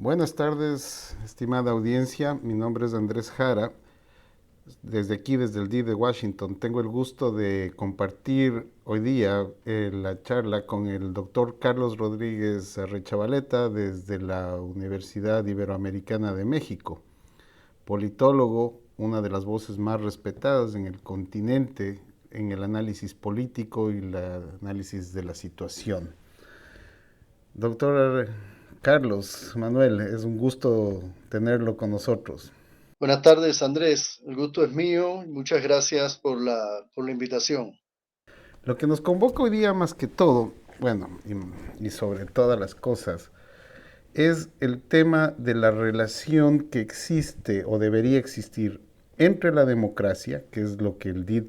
Buenas tardes, estimada audiencia. Mi nombre es Andrés Jara. Desde aquí, desde el DIF de Washington, tengo el gusto de compartir hoy día la charla con el doctor Carlos Rodríguez Rechavaleta desde la Universidad Iberoamericana de México, politólogo, una de las voces más respetadas en el continente en el análisis político y el análisis de la situación. Doctor Carlos Manuel, es un gusto tenerlo con nosotros. Buenas tardes, Andrés. El gusto es mío y muchas gracias por la invitación. Lo que nos convoca hoy día más que todo, bueno, y sobre todas las cosas, es el tema de la relación que existe o debería existir entre la democracia, que es lo que el DID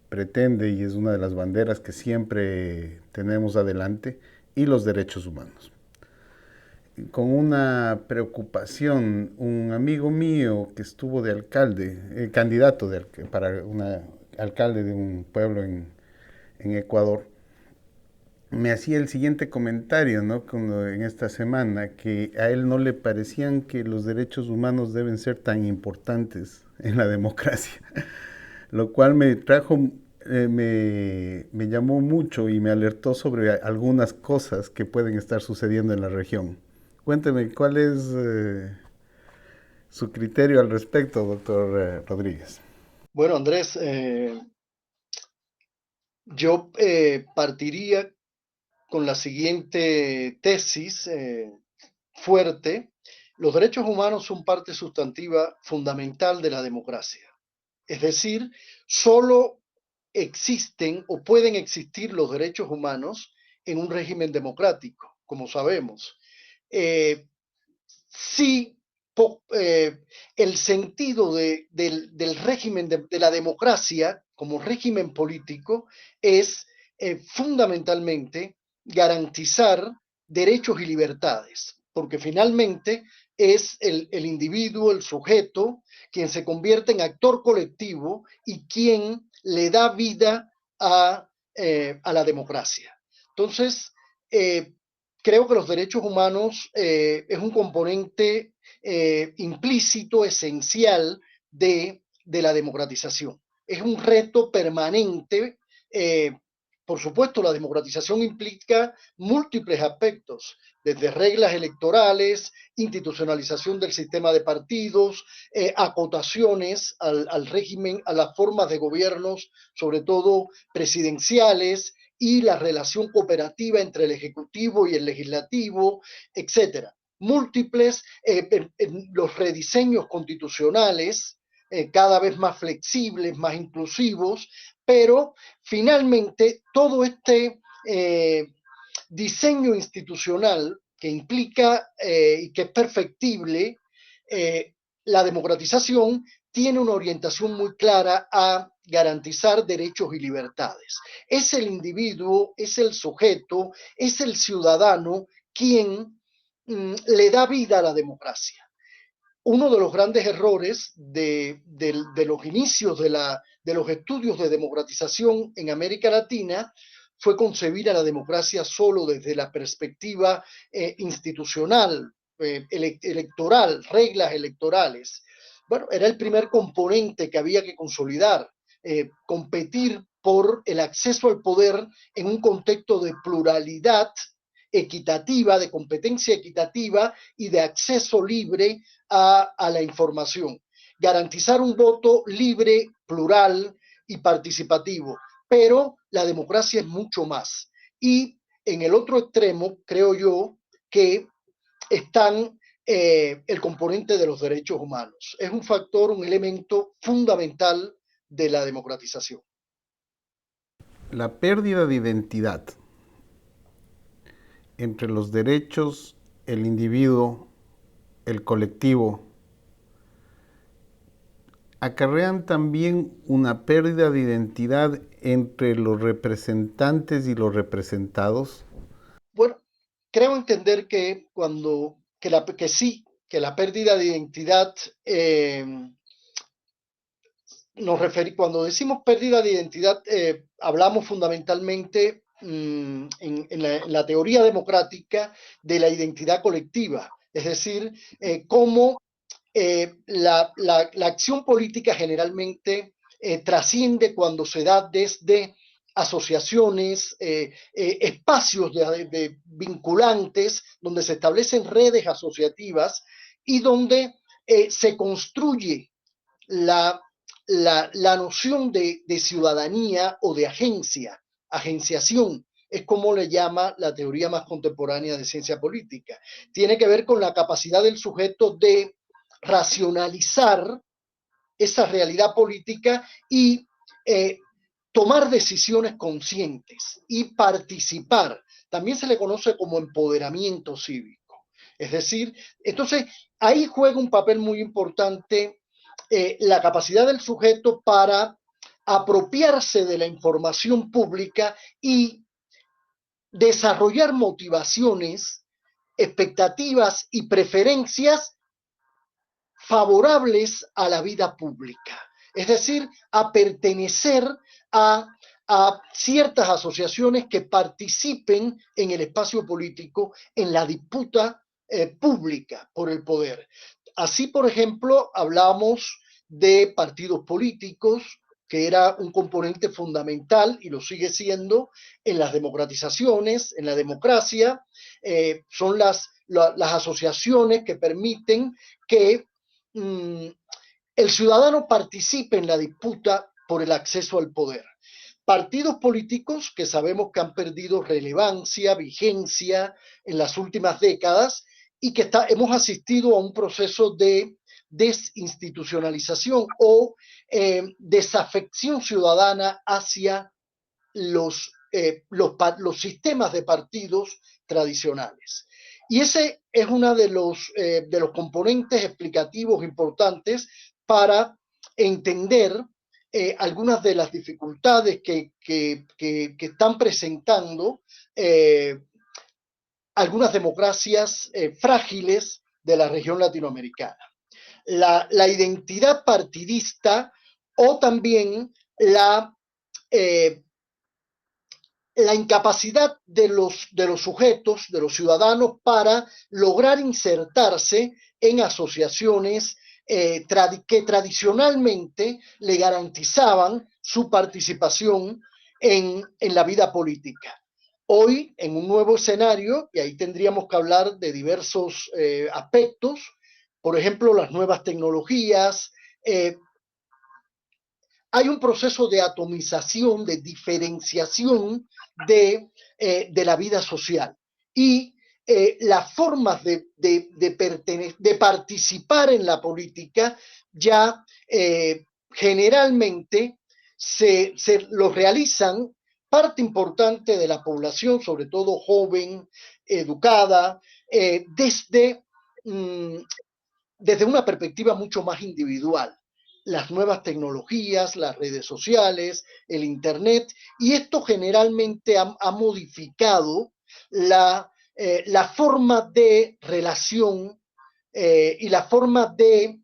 pretende y es una de las banderas que siempre tenemos adelante, y los derechos humanos. Con una preocupación, un amigo mío que estuvo de alcalde, candidato para alcalde de un pueblo en Ecuador, me hacía el siguiente comentario, ¿no? Cuando, en esta semana, que a él no le parecían que los derechos humanos deben ser tan importantes en la democracia, lo cual me trajo, me llamó mucho y me alertó sobre algunas cosas que pueden estar sucediendo en la región. Cuénteme, ¿cuál es su criterio al respecto, doctor Rodríguez? Bueno, Andrés, yo partiría con la siguiente tesis fuerte. Los derechos humanos son parte sustantiva fundamental de la democracia. Es decir, solo existen o pueden existir los derechos humanos en un régimen democrático, como sabemos. Eh, sí, el sentido del régimen de la democracia como régimen político es fundamentalmente garantizar derechos y libertades, porque finalmente es el individuo, el sujeto, quien se convierte en actor colectivo y quien le da vida a la democracia. Entonces, creo que los derechos humanos es un componente implícito, esencial de la democratización. Es un reto permanente. Por supuesto, la democratización implica múltiples aspectos, desde reglas electorales, institucionalización del sistema de partidos, acotaciones al régimen, a las formas de gobiernos, sobre todo presidenciales, y la relación cooperativa entre el Ejecutivo y el Legislativo, etcétera. Múltiples, los rediseños constitucionales, cada vez más flexibles, más inclusivos, pero finalmente todo este diseño institucional que implica y que es perfectible, la democratización tiene una orientación muy clara a garantizar derechos y libertades. Es el individuo, es el sujeto, es el ciudadano quien le da vida a la democracia. Uno de los grandes errores de los inicios de los estudios de democratización en América Latina fue concebir a la democracia solo desde la perspectiva institucional, electoral, reglas electorales. Bueno, era el primer componente que había que consolidar, competir por el acceso al poder en un contexto de pluralidad equitativa, de competencia equitativa y de acceso libre a la información. Garantizar un voto libre, plural y participativo. Pero la democracia es mucho más. Y en el otro extremo, creo yo, que están el componente de los derechos humanos. Es un factor, un elemento fundamental de la democratización. La pérdida de identidad entre los derechos, el individuo, el colectivo, acarrean también una pérdida de identidad entre los representantes y los representados. Bueno, creo entender que que sí, que la pérdida de identidad cuando decimos pérdida de identidad, hablamos fundamentalmente en la teoría democrática de la identidad colectiva, Es decir, cómo la acción política generalmente trasciende cuando se da desde asociaciones, espacios vinculantes, donde se establecen redes asociativas y donde se construye la, la noción de ciudadanía o de agencia, agenciación, es como le llama la teoría más contemporánea de ciencia política. Tiene que ver con la capacidad del sujeto de racionalizar esa realidad política y tomar decisiones conscientes y participar. También se le conoce como empoderamiento cívico. Es decir, entonces ahí juega un papel muy importante la capacidad del sujeto para apropiarse de la información pública y desarrollar motivaciones, expectativas y preferencias favorables a la vida pública, es decir, a pertenecer a, a ciertas asociaciones que participen en el espacio político, en la disputa pública por el poder. Así, por ejemplo, hablamos de partidos políticos, que era un componente fundamental y lo sigue siendo en las democratizaciones, en la democracia, son las asociaciones que permiten que el ciudadano participe en la disputa por el acceso al poder. Partidos políticos que sabemos que han perdido relevancia, vigencia en las últimas décadas y que hemos asistido a un proceso de desinstitucionalización o desafección ciudadana hacia los sistemas de partidos tradicionales. Y ese es uno de los componentes explicativos importantes para entender algunas de las dificultades que están presentando algunas democracias frágiles de la región latinoamericana. La identidad partidista o también la incapacidad de los sujetos, de los ciudadanos, para lograr insertarse en asociaciones que tradicionalmente le garantizaban su participación en la vida política. Hoy, en un nuevo escenario, y ahí tendríamos que hablar de diversos aspectos, por ejemplo, las nuevas tecnologías, hay un proceso de atomización, de diferenciación de la vida social. Y las formas de participar en la política ya generalmente lo realizan parte importante de la población, sobre todo joven, educada, desde una perspectiva mucho más individual. Las nuevas tecnologías, las redes sociales, el Internet, y esto generalmente ha modificado la forma de relación y la forma de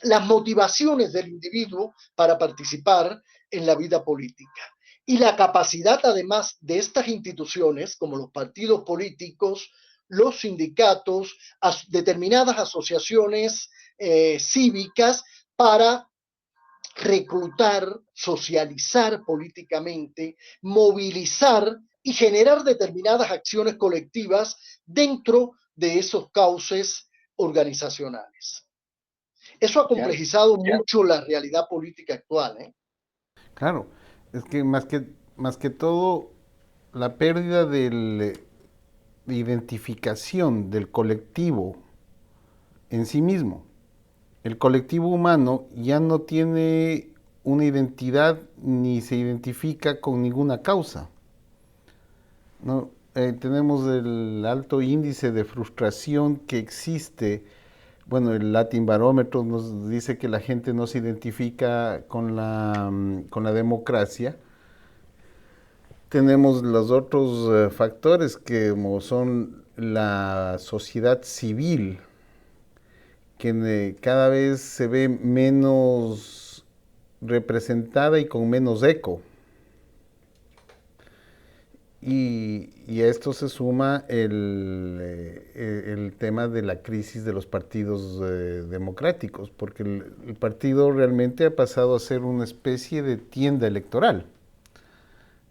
las motivaciones del individuo para participar en la vida política. Y la capacidad, además, de estas instituciones, como los partidos políticos, los sindicatos, determinadas asociaciones cívicas, para reclutar, socializar políticamente, movilizar y generar determinadas acciones colectivas dentro de esos cauces organizacionales. Eso ha complejizado mucho la realidad política actual. Claro, es que más que todo, la pérdida de identificación del colectivo en sí mismo. El colectivo humano ya no tiene una identidad ni se identifica con ninguna causa. ¿No? Tenemos el alto índice de frustración que existe. Bueno, el Latin Barómetro nos dice que la gente no se identifica con la democracia. Tenemos los otros factores que como son la sociedad civil, que cada vez se ve menos representada y con menos eco. Y a esto se suma el tema de la crisis de los partidos democráticos, porque el partido realmente ha pasado a ser una especie de tienda electoral.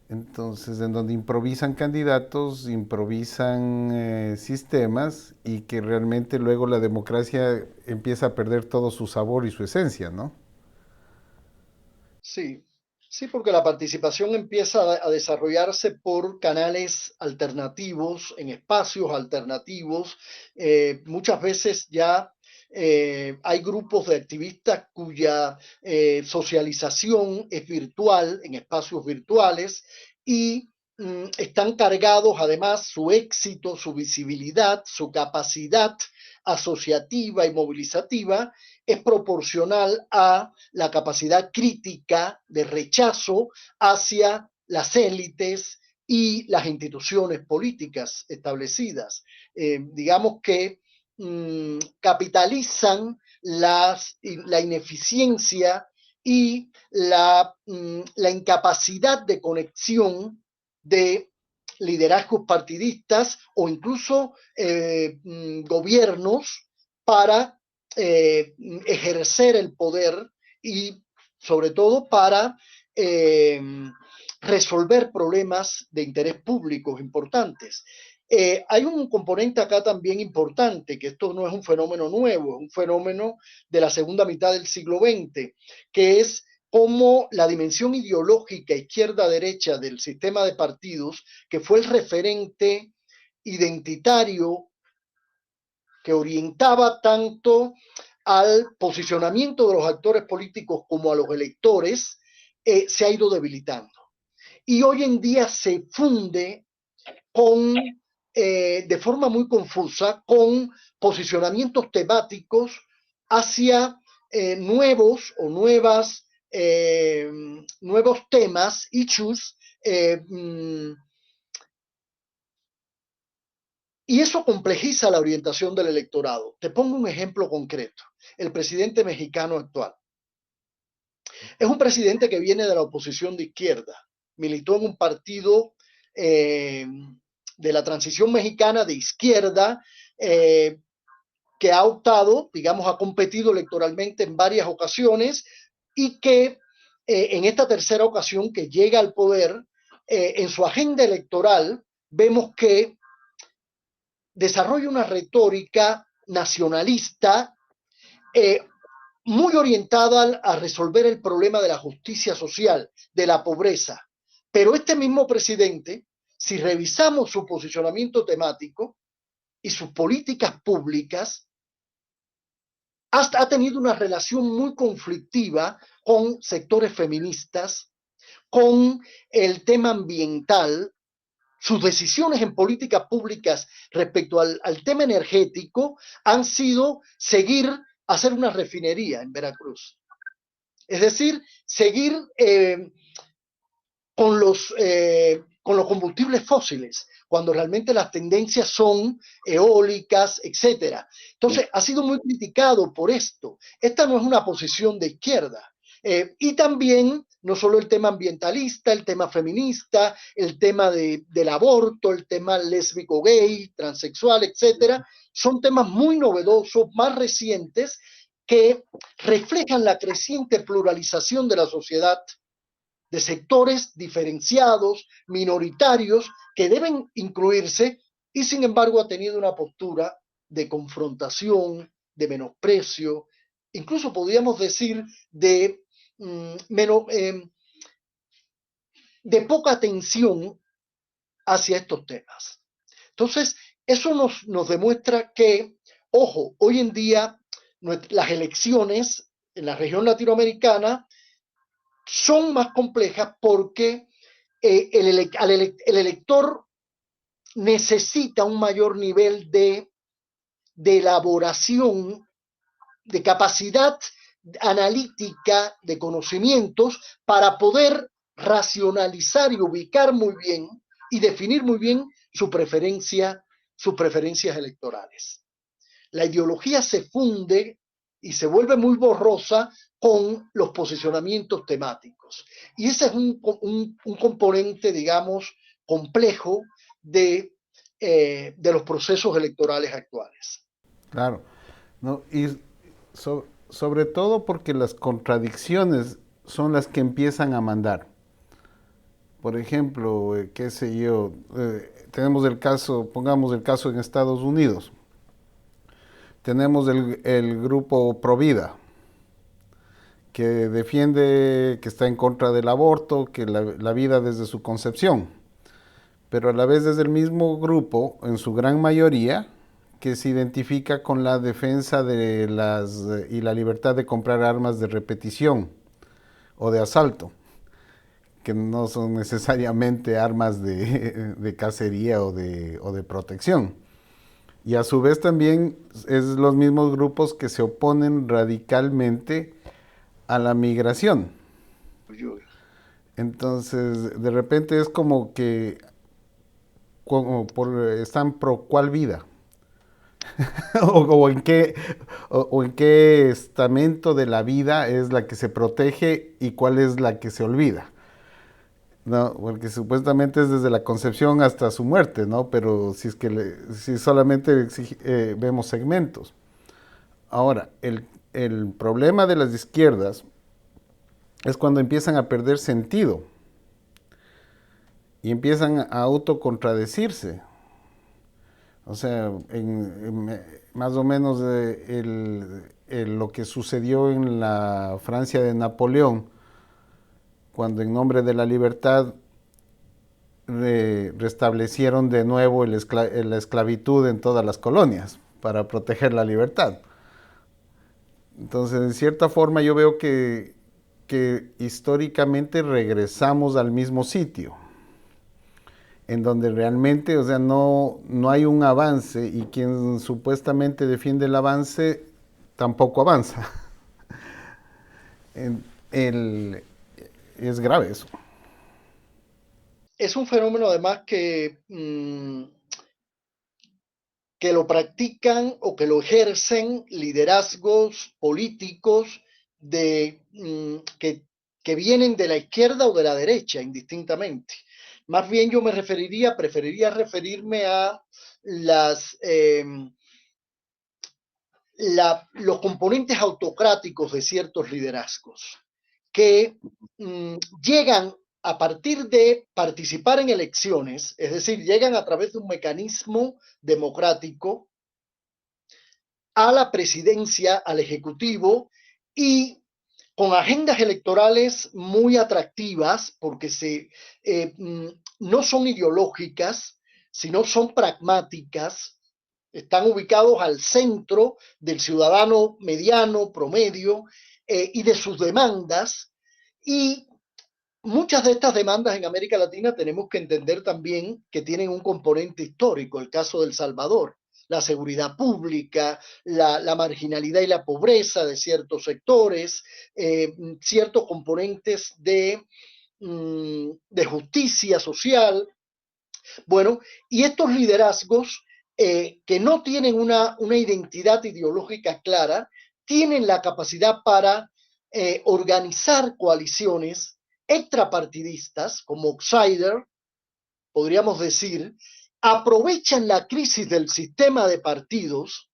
Entonces, en donde improvisan candidatos, improvisan sistemas y que realmente luego la democracia empieza a perder todo su sabor y su esencia, ¿no? Sí, sí, porque la participación empieza a desarrollarse por canales alternativos, en espacios alternativos. Muchas veces ya hay grupos de activistas cuya socialización es virtual, en espacios virtuales, y están cargados además su éxito, su visibilidad, su capacidad asociativa y movilizativa es proporcional a la capacidad crítica de rechazo hacia las élites y las instituciones políticas establecidas. Digamos que capitalizan la ineficiencia y la incapacidad de conexión de liderazgos partidistas o incluso gobiernos para ejercer el poder y sobre todo para eh, resolver problemas de interés público importantes. Hay un componente acá también importante, que esto no es un fenómeno nuevo, es un fenómeno de la segunda mitad del siglo XX, que es cómo la dimensión ideológica izquierda-derecha del sistema de partidos, que fue el referente identitario que orientaba tanto al posicionamiento de los actores políticos como a los electores, se ha ido debilitando. Y hoy en día se funde con, de forma muy confusa, con posicionamientos temáticos hacia nuevos o nuevos temas, issues, y eso complejiza la orientación del electorado. Te pongo un ejemplo concreto. El presidente mexicano actual. Es un presidente que viene de la oposición de izquierda. Militó en un partido de la transición mexicana de izquierda que ha optado, digamos, ha competido electoralmente en varias ocasiones y que en esta tercera ocasión que llega al poder, en su agenda electoral, vemos que desarrolla una retórica nacionalista eh, muy orientada a resolver el problema de la justicia social, de la pobreza. Pero este mismo presidente, si revisamos su posicionamiento temático y sus políticas públicas, ha tenido una relación muy conflictiva con sectores feministas, con el tema ambiental. Sus decisiones en políticas públicas respecto al tema energético han sido seguir hacer una refinería en Veracruz. Es decir, seguir con los combustibles fósiles, cuando realmente las tendencias son eólicas, etcétera. Entonces, ha sido muy criticado por esto. Esta no es una posición de izquierda. Y también, no solo el tema ambientalista, el tema feminista, el tema del aborto, el tema lésbico, gay, transexual, etcétera, son temas muy novedosos, más recientes, que reflejan la creciente pluralización de la sociedad, de sectores diferenciados, minoritarios, que deben incluirse y sin embargo ha tenido una postura de confrontación, de menosprecio, incluso podríamos decir de poca atención hacia estos temas. Entonces, eso nos demuestra que, ojo, hoy en día las elecciones en la región latinoamericana son más complejas porque el elector necesita un mayor nivel de elaboración, de capacidad analítica, de conocimientos, para poder racionalizar y ubicar muy bien y definir muy bien sus preferencias electorales. La ideología se funde y se vuelve muy borrosa con los posicionamientos temáticos. Y ese es un componente, digamos, complejo de de los procesos electorales actuales. Claro, ¿no? Y sobre todo porque las contradicciones son las que empiezan a mandar. Por ejemplo, qué sé yo, tenemos el caso, pongamos el caso en Estados Unidos. Tenemos el grupo Provida, que defiende, que está en contra del aborto, que la vida desde su concepción. Pero a la vez es el mismo grupo, en su gran mayoría, que se identifica con la defensa de y la libertad de comprar armas de repetición o de asalto, que no son necesariamente armas de cacería o de protección. Y a su vez también es los mismos grupos que se oponen radicalmente a la migración. Entonces, de repente es como que están pro cuál vida. O, en qué, o en qué estamento de la vida es la que se protege y cuál es la que se olvida. No, porque supuestamente es desde la concepción hasta su muerte, ¿no? Pero si es que si solamente vemos segmentos. Ahora, el problema de las izquierdas es cuando empiezan a perder sentido y empiezan a autocontradecirse. O sea, más o menos lo que sucedió en la Francia de Napoleón, cuando en nombre de la libertad restablecieron de nuevo la esclavitud en todas las colonias para proteger la libertad. Entonces, en cierta forma, yo veo que históricamente regresamos al mismo sitio, en donde realmente, o sea, no hay un avance y quien supuestamente defiende el avance tampoco avanza. En- el- es grave eso. Es un fenómeno además que lo practican o que lo ejercen liderazgos políticos que vienen de la izquierda o de la derecha, indistintamente. Más bien yo preferiría referirme a las, los componentes autocráticos de ciertos liderazgos que llegan a partir de participar en elecciones, es decir, llegan a través de un mecanismo democrático a la presidencia, al ejecutivo y con agendas electorales muy atractivas porque no son ideológicas, sino son pragmáticas, están ubicados al centro del ciudadano mediano, promedio, y de sus demandas. Y muchas de estas demandas en América Latina tenemos que entender también que tienen un componente histórico, el caso del Salvador, la seguridad pública, la marginalidad y la pobreza de ciertos sectores, ciertos componentes de justicia social. Bueno, y estos liderazgos que no tienen una identidad ideológica clara, tienen la capacidad para organizar coaliciones extrapartidistas como outsider, podríamos decir, aprovechan la crisis del sistema de partidos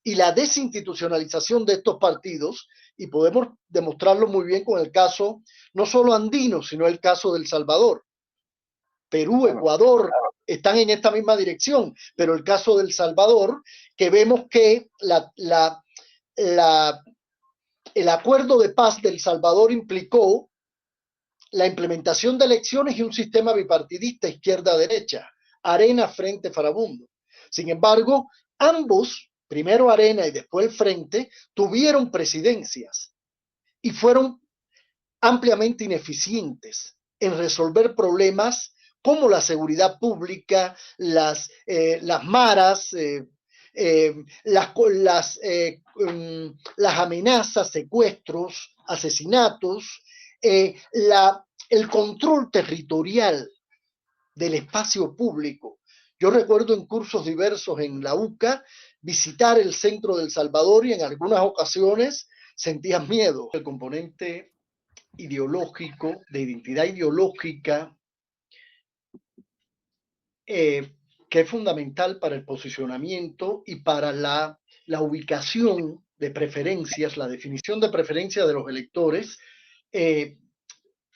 y la desinstitucionalización de estos partidos, y podemos demostrarlo muy bien con el caso no solo andino, sino el caso del Salvador. Perú, Ecuador, están en esta misma dirección, pero el caso del Salvador, que vemos que el acuerdo de paz del Salvador implicó la implementación de elecciones y un sistema bipartidista izquierda-derecha, Arena frente Farabundo. Sin embargo, ambos, primero Arena y después el Frente, tuvieron presidencias y fueron ampliamente ineficientes en resolver problemas como la seguridad pública, las maras, las amenazas, secuestros, asesinatos, el control territorial del espacio público. Yo recuerdo en cursos diversos en la UCA visitar el centro del Salvador y en algunas ocasiones sentías miedo. El componente ideológico, de identidad ideológica, que es fundamental para el posicionamiento y para la ubicación de preferencias, la definición de preferencias de los electores,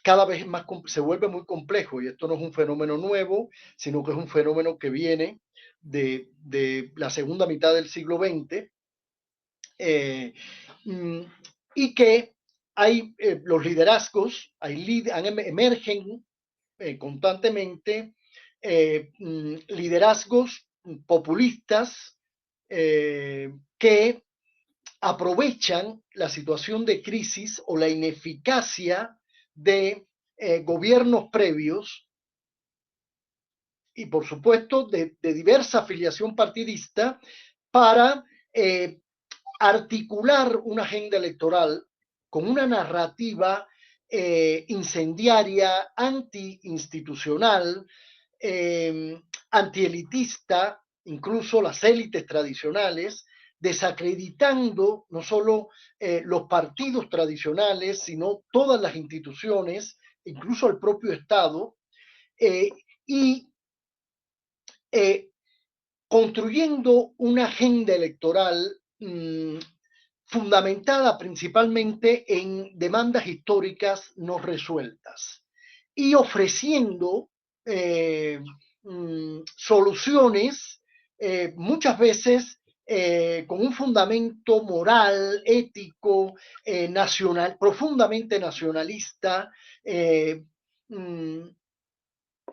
cada vez más se vuelve muy complejo, y esto no es un fenómeno nuevo, sino que es un fenómeno que viene de la segunda mitad del siglo XX, y que hay los liderazgos, emergen constantemente liderazgos populistas que aprovechan la situación de crisis o la ineficacia de gobiernos previos y, por supuesto, de diversa afiliación partidista para articular una agenda electoral con una narrativa incendiaria, anti-institucional, antielitista, incluso las élites tradicionales, desacreditando no solo los partidos tradicionales, sino todas las instituciones, incluso el propio Estado, y construyendo una agenda electoral fundamentada principalmente en demandas históricas no resueltas y ofreciendo soluciones muchas veces con un fundamento moral, ético, nacional, profundamente nacionalista,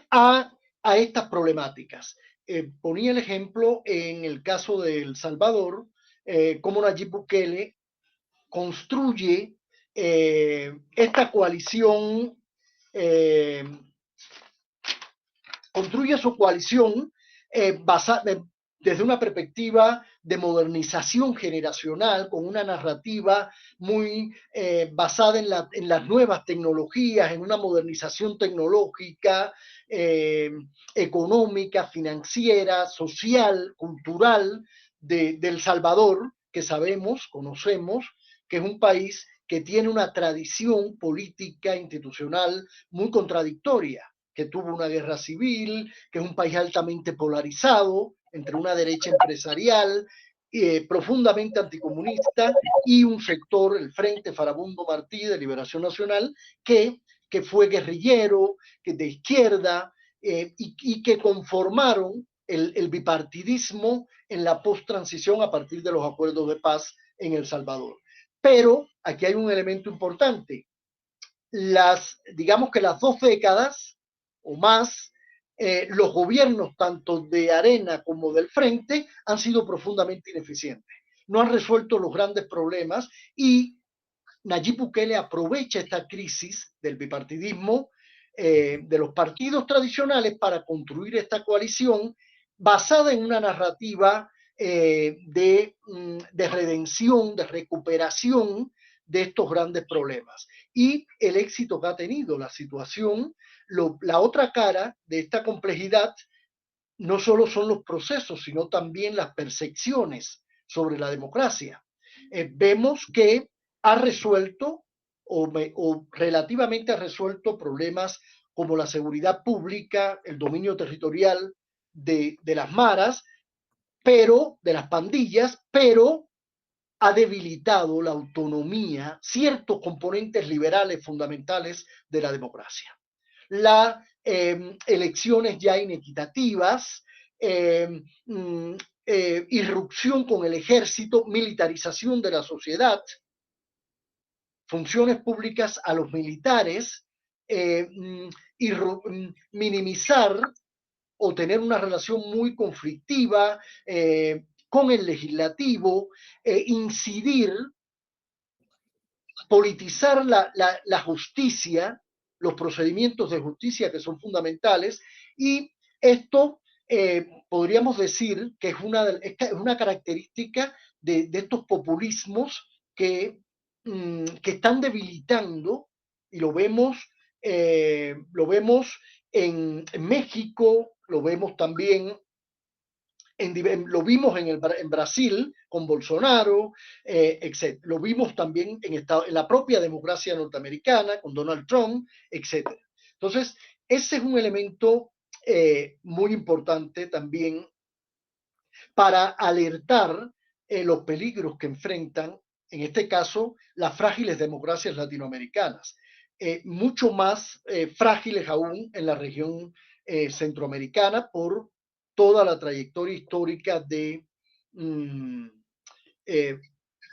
a estas problemáticas. Ponía el ejemplo en el caso de El Salvador, cómo Nayib Bukele construye esta coalición, construye su coalición desde una perspectiva de modernización generacional, con una narrativa muy basada en las nuevas tecnologías, en una modernización tecnológica, económica, financiera, social, cultural de El Salvador, que sabemos, conocemos, que es un país que tiene una tradición política, institucional muy contradictoria, que tuvo una guerra civil, que es un país altamente polarizado entre una derecha empresarial profundamente anticomunista y un sector, el Frente Farabundo Martí de Liberación Nacional, que fue guerrillero, que de izquierda, y que conformaron el bipartidismo en la post-transición a partir de los acuerdos de paz en El Salvador. Pero aquí hay un elemento importante. Digamos que las 2 décadas o más, los gobiernos tanto de Arena como del Frente han sido profundamente ineficientes. No han resuelto los grandes problemas y Nayib Bukele aprovecha esta crisis del bipartidismo, de los partidos tradicionales, para construir esta coalición basada en una narrativa de redención, de recuperación de estos grandes problemas. Y el éxito que ha tenido la situación, la otra cara de esta complejidad, no solo son los procesos, sino también las percepciones sobre la democracia. Vemos que ha resuelto o relativamente ha resuelto problemas como la seguridad pública, el dominio territorial de las maras, pero de las pandillas, pero ha debilitado la autonomía, ciertos componentes liberales fundamentales de la democracia. Las elecciones ya inequitativas, irrupción con el ejército, militarización de la sociedad, funciones públicas a los militares, minimizar o tener una relación muy conflictiva con el legislativo, incidir, politizar la justicia, los procedimientos de justicia que son fundamentales, y esto podríamos decir que es una característica de estos populismos que están debilitando, y lo vemos en México, lo vemos también lo vimos en Brasil con Bolsonaro, etc. Lo vimos también en la propia democracia norteamericana con Donald Trump, etc. Entonces, ese es un elemento muy importante también para alertar los peligros que enfrentan, en este caso, las frágiles democracias latinoamericanas, mucho más frágiles aún en la región centroamericana por toda la trayectoria histórica mm, eh,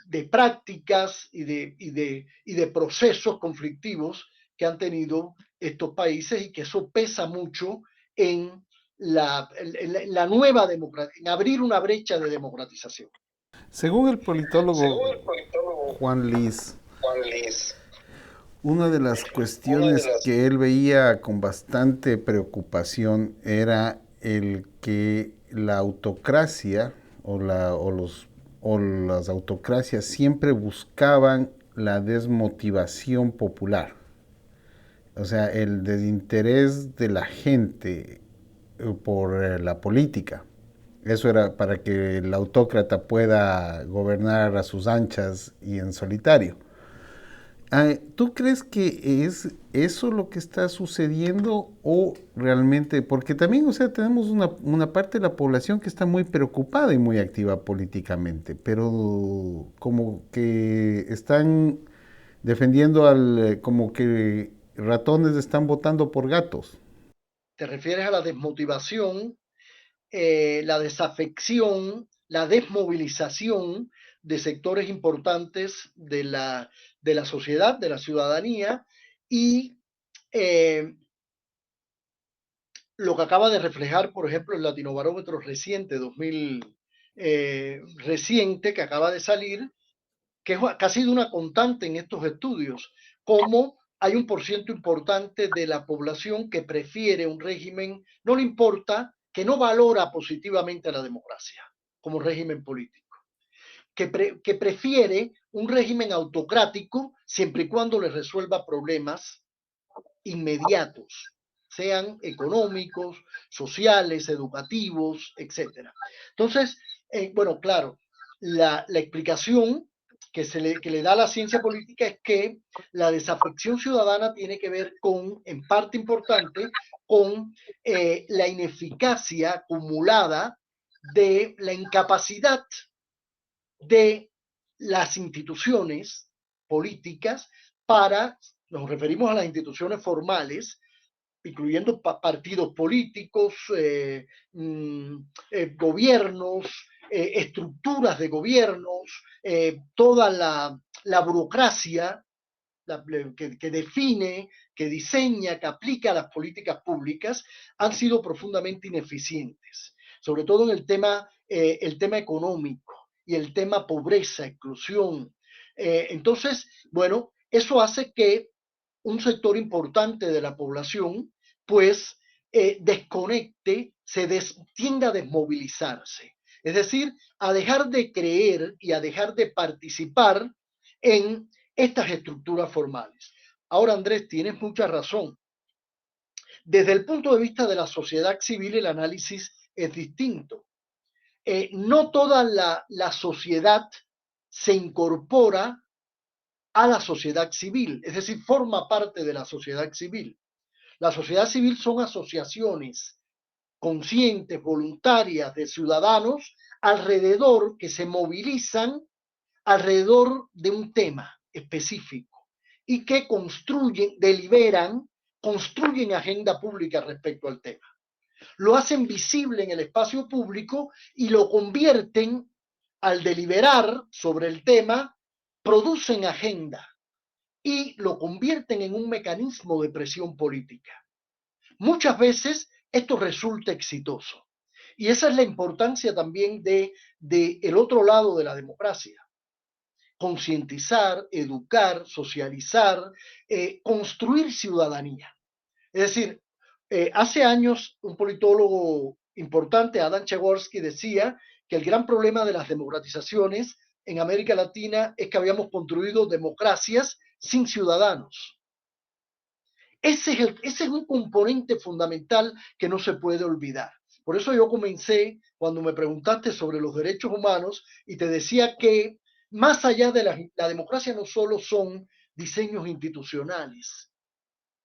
de prácticas y de procesos conflictivos que han tenido estos países y que eso pesa mucho en la nueva democracia, en abrir una brecha de democratización. Según el politólogo Según el politólogo Juan Liz, Juan Liz, una de las una de cuestiones las... que él veía con bastante preocupación era el que la autocracia o las autocracias siempre buscaban la desmotivación popular, o sea, el desinterés de la gente por la política. Eso era para que el autócrata pueda gobernar a sus anchas y en solitario. ¿Tú crees que es eso lo que está sucediendo o realmente, porque también, o sea, tenemos una parte de la población que está muy preocupada y muy activa políticamente, pero como que están defendiendo como que ratones están votando por gatos? ¿Te refieres a la desmotivación, la desafección, la desmovilización de sectores importantes de la sociedad, de la ciudadanía y eh, lo que acaba de reflejar, por ejemplo, el Latinobarómetro reciente, 2000, reciente, que acaba de salir, que ha sido una constante en estos estudios, cómo hay un porcentaje importante de la población que prefiere un régimen, no le importa, que no valora positivamente a la democracia como régimen político, que prefiere un régimen autocrático siempre y cuando le resuelva problemas inmediatos, sean económicos, sociales, educativos, etcétera. Entonces, bueno, claro, la explicación que le da la ciencia política es que la desafección ciudadana tiene que ver con, en parte importante, con la ineficacia acumulada de la incapacidad de las instituciones políticas para, nos referimos a las instituciones formales, incluyendo partidos políticos, gobiernos, estructuras de gobiernos, toda la burocracia que define, que diseña, que aplica las políticas públicas, han sido profundamente ineficientes, sobre todo en el tema económico y el tema pobreza, exclusión. Entonces, bueno, eso hace que un sector importante de la población, pues, desconecte, tienda a desmovilizarse. Es decir, a dejar de creer y a dejar de participar en estas estructuras formales. Ahora, Andrés, tienes mucha razón. Desde el punto de vista de la sociedad civil, el análisis es distinto. No toda la sociedad se incorpora a la sociedad civil, es decir, forma parte de la sociedad civil. La sociedad civil son asociaciones conscientes, voluntarias de ciudadanos alrededor que se movilizan alrededor de un tema específico y que construyen, deliberan, construyen agenda pública respecto al tema. Lo hacen visible en el espacio público y lo convierten, al deliberar sobre el tema, producen agenda y lo convierten en un mecanismo de presión política. Muchas veces esto resulta exitoso. Y esa es la importancia también de el otro lado de la democracia. Concientizar, educar, socializar, construir ciudadanía. Es decir, hace años un politólogo importante, Adam Przeworski, decía que el gran problema de las democratizaciones en América Latina es que habíamos construido democracias sin ciudadanos. Ese es un componente fundamental que no se puede olvidar. Por eso yo comencé cuando me preguntaste sobre los derechos humanos y te decía que más allá de la democracia no solo son diseños institucionales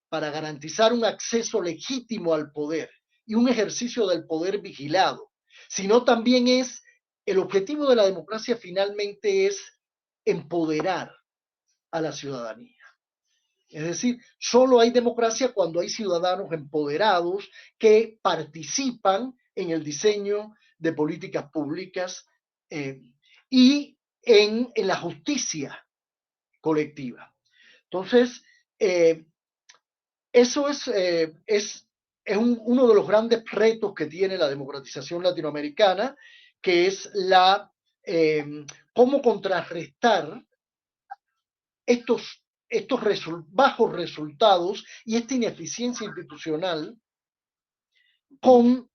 para garantizar un acceso legítimo al poder, y un ejercicio del poder vigilado, sino también el objetivo de la democracia finalmente es empoderar a la ciudadanía. Es decir, solo hay democracia cuando hay ciudadanos empoderados que participan en el diseño de políticas públicas y en la justicia colectiva. Entonces, eso es uno de los grandes retos que tiene la democratización latinoamericana, que es cómo contrarrestar estos bajos resultados y esta ineficiencia institucional con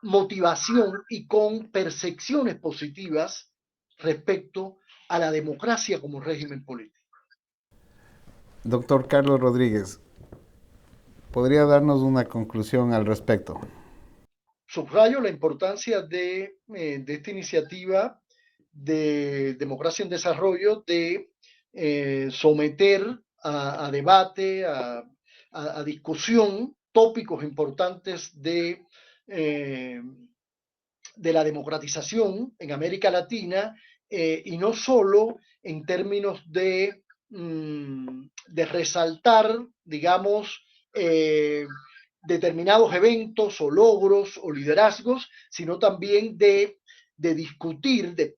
motivación y con percepciones positivas respecto a la democracia como régimen político. Doctor Carlos Rodríguez, ¿podría darnos una conclusión al respecto? Subrayo la importancia de esta iniciativa de democracia en desarrollo, de someter a debate, a discusión tópicos importantes de la democratización en América Latina, y no solo en términos de resaltar, digamos, determinados eventos o logros o liderazgos, sino también de discutir, de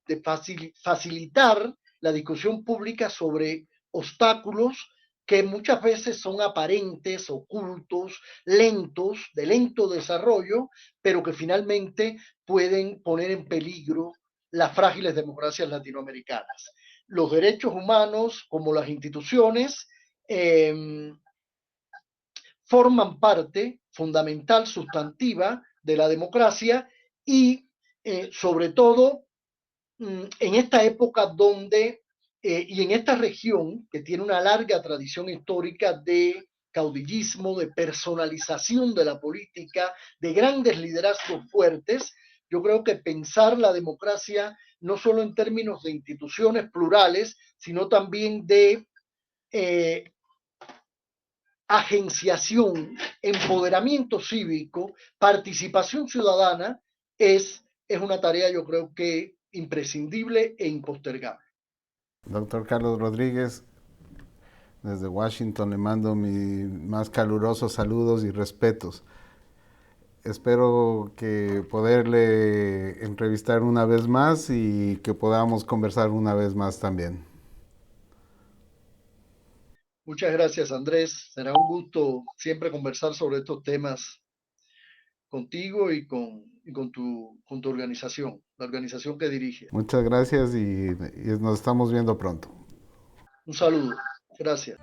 facilitar la discusión pública sobre obstáculos que muchas veces son aparentes, ocultos, lentos, de lento desarrollo, pero que finalmente pueden poner en peligro las frágiles democracias latinoamericanas. Los derechos humanos, como las instituciones, forman parte fundamental, sustantiva de la democracia y sobre todo en esta época donde, y en esta región que tiene una larga tradición histórica de caudillismo, de personalización de la política, de grandes liderazgos fuertes, yo creo que pensar la democracia no solo en términos de instituciones plurales, sino también de agenciación, empoderamiento cívico, participación ciudadana, es una tarea yo creo que imprescindible e impostergable. Doctor Carlos Rodríguez, desde Washington le mando mis más calurosos saludos y respetos. Espero que poderle entrevistar una vez más y que podamos conversar una vez más también. Muchas gracias, Andrés. Será un gusto siempre conversar sobre estos temas contigo con tu organización, la organización que diriges. Muchas gracias y nos estamos viendo pronto. Un saludo. Gracias.